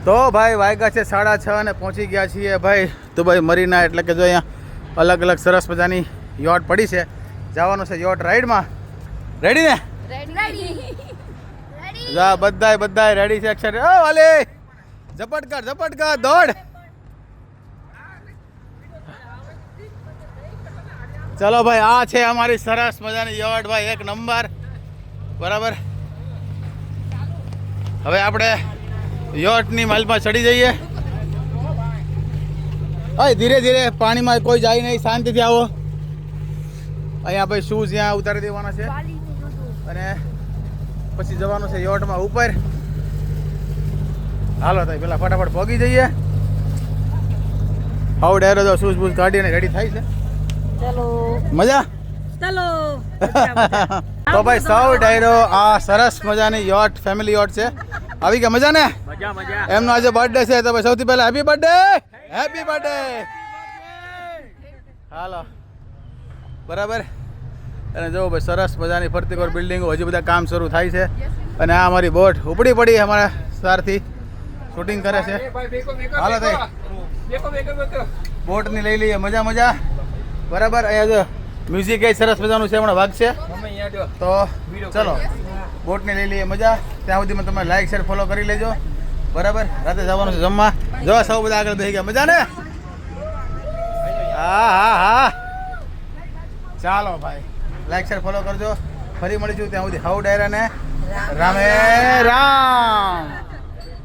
તો ભાઈ વાગ્યા છે 6:30 અને પહોંચી ગયા છીએ ભાઈ દુબઈ મરીના. એટલે કે જો અહીંયા અલગ અલગ સરસ મજાની યોટ પડી છે. જવાનું છે યોટ રાઈડમાં. રેડી ને? જા બધાય રેડી છે. અક્ષર ઓ વાલે ઝપટ કર દોડ. ચલો ભાઈ આ છે અમારી સરસ મજાની યોટ ભાઈ, એક નંબર. બરાબર, હવે આપણે યોટની માલમાં ચડી જઈએ. ધીરે ધીરે, પાણીમાં કોઈ જાય નહીં, શાંતિથી આવો. અહીંયા ભાઈ શૂઝ ત્યાં ઉતારી દેવાના છે અને પછી જવાનું છે યોટમાં ઉપર. હાલો ભાઈ પેલા ફટાફટ પહોંચી જઈએ. આવું ડાયરો જો શૂઝ બૂઝ કાઢીને રેડી થાય છે. ચલો મજા ચલો. તો ભાઈ સૌ ડાયરો આ સરસ મજાની યોટ, ફેમિલી યોટ છે. આવી ગયા મજા ને? મજા. એમનો આજે બર્થડે છે તો ભાઈ સૌથી પહેલા હેપી બર્થડે. હાલો બરાબર. અને જો ભાઈ સરસ મજાની ફરતી કોર બિલ્ડિંગો, હજી બધા કામ શરૂ થાય છે. અને આ અમારી બોટ ઉપડી પડી, અમારા સારથી શૂટિંગ કરે છે. હાલો ભાઈ બોટની લઈ લઈએ મજા. બરાબર, અહીંયા જો મ્યુઝિક એ સરસ મજાનું છે, હમણાં વાગશે. તો ચલો બોટને લઈ લઈએ મજા. ત્યાં સુધીમાં તમે લાઈક શેર ફોલો કરી લેજો. બરાબર, રાતે જવાનું છે જમવા. જો સૌ બધા આગળ બેસી ગયા. મજા ને? હા ચાલો ભાઈ લાઈક શેર ફોલો કરજો. ફરી મળીશું ત્યાં સુધી. હાઉ ડાયરા ને રામે રામ.